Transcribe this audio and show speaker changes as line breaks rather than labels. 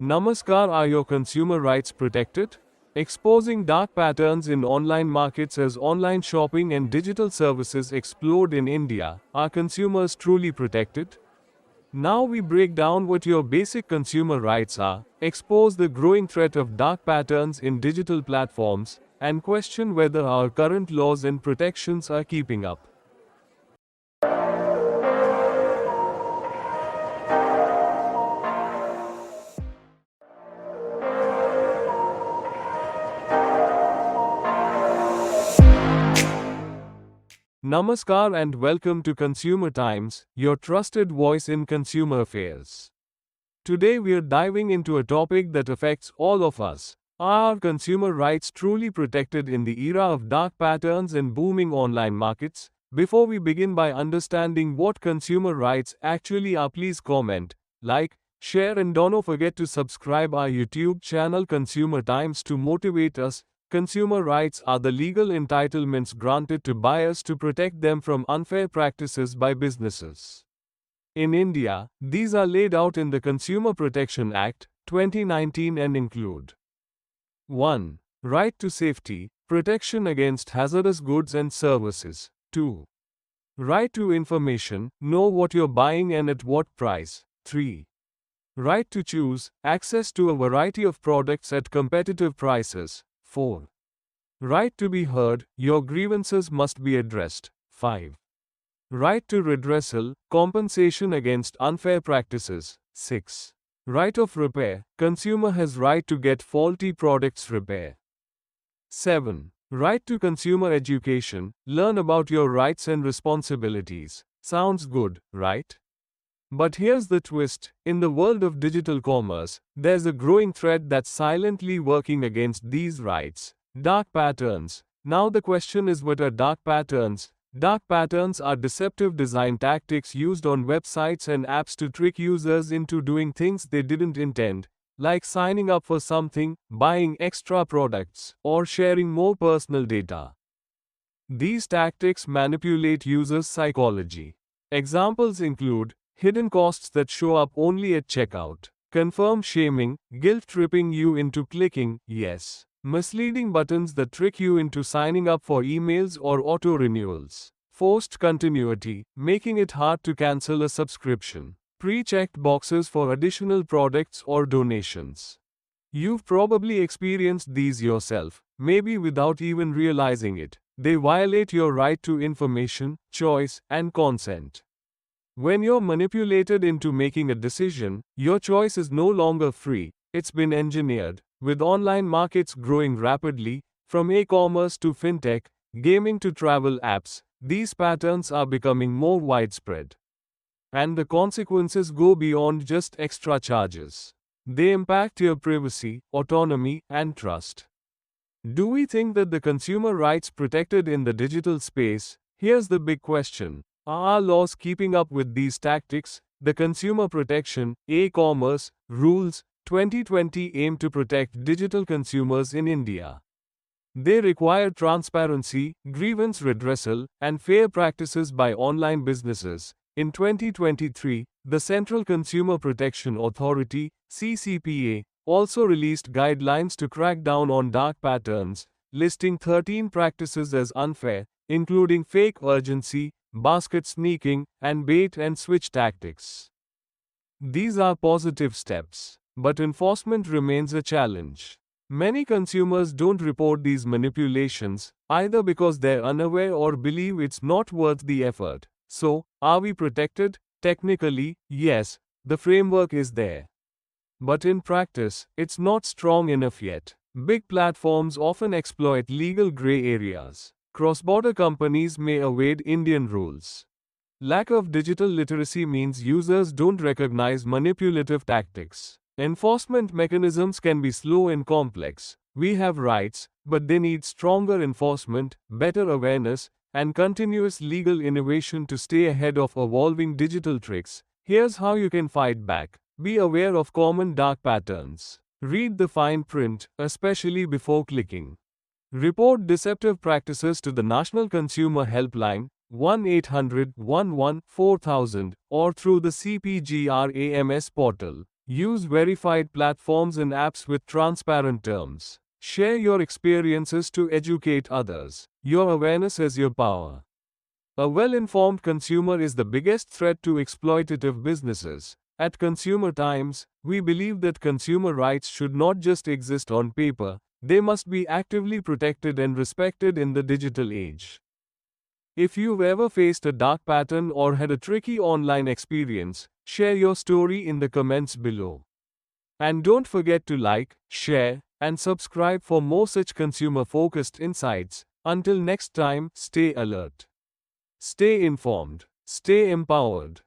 Namaskar, are your consumer rights protected? Exposing dark patterns in online markets as online shopping and digital services explode in India. Are consumers truly protected? Now we break down what your basic consumer rights are, expose the growing threat of dark patterns in digital platforms, and question whether our current laws and protections are keeping up. Namaskar and welcome to Consumer Times, your trusted voice in consumer affairs. Today we are diving into a topic that affects all of us. Are our consumer rights truly protected in the era of dark patterns and booming online markets? Before we begin by understanding what consumer rights actually are, please comment, like, share and don't forget to subscribe our YouTube channel Consumer Times to motivate us. Consumer rights are the legal entitlements granted to buyers to protect them from unfair practices by businesses. In India, these are laid out in the Consumer Protection Act, 2019 and include 1. Right to safety, protection against hazardous goods and services. 2. Right to information, know what you're buying and at what price. 3. Right to choose, access to a variety of products at competitive prices. 4. Right to be heard, your grievances must be addressed. 5. Right to redressal, compensation against unfair practices. 6. Right of repair, consumer has right to get faulty products repaired. 7. Right to consumer education, learn about your rights and responsibilities. Sounds good, right? But here's the twist, in the world of digital commerce, there's a growing threat that's silently working against these rights. Dark patterns. Now the question is, what are dark patterns? Dark patterns are deceptive design tactics used on websites and apps to trick users into doing things they didn't intend, like signing up for something, buying extra products, or sharing more personal data. These tactics manipulate users' psychology. Examples include hidden costs that show up only at checkout, confirm shaming, guilt-tripping you into clicking yes, misleading buttons that trick you into signing up for emails or auto-renewals, forced continuity, making it hard to cancel a subscription, pre-checked boxes for additional products or donations. You've probably experienced these yourself, maybe without even realizing it. They violate your right to information, choice, and consent. When you're manipulated into making a decision, your choice is no longer free, it's been engineered. With online markets growing rapidly, from e-commerce to fintech, gaming to travel apps, these patterns are becoming more widespread. And the consequences go beyond just extra charges. They impact your privacy, autonomy, and trust. Do we think that the consumer rights protected in the digital space? Here's the big question. Are our laws keeping up with these tactics? The Consumer Protection, e-commerce, rules, 2020 aim to protect digital consumers in India. They require transparency, grievance redressal, and fair practices by online businesses. In 2023, the Central Consumer Protection Authority, CCPA, also released guidelines to crack down on dark patterns, listing 13 practices as unfair, including fake urgency, basket sneaking, and bait and switch tactics. These are positive steps, but enforcement remains a challenge. Many consumers don't report these manipulations, either because they're unaware or believe it's not worth the effort. So, are we protected? Technically, yes, the framework is there. But in practice, it's not strong enough yet. Big platforms often exploit legal gray areas. Cross-border companies may evade Indian rules. Lack of digital literacy means users don't recognize manipulative tactics. Enforcement mechanisms can be slow and complex. We have rights, but they need stronger enforcement, better awareness, and continuous legal innovation to stay ahead of evolving digital tricks. Here's how you can fight back. Be aware of common dark patterns. Read the fine print, especially before clicking. Report deceptive practices to the National Consumer Helpline, 1-800-11-4000, or through the CPGRAMS portal. Use verified platforms and apps with transparent terms. Share your experiences to educate others. Your awareness is your power. A well-informed consumer is the biggest threat to exploitative businesses. At Consumer Times, we believe that consumer rights should not just exist on paper, they must be actively protected and respected in the digital age. If you've ever faced a dark pattern or had a tricky online experience, share your story in the comments below. And don't forget to like, share, and subscribe for more such consumer-focused insights. Until next time, stay alert. Stay informed. Stay empowered.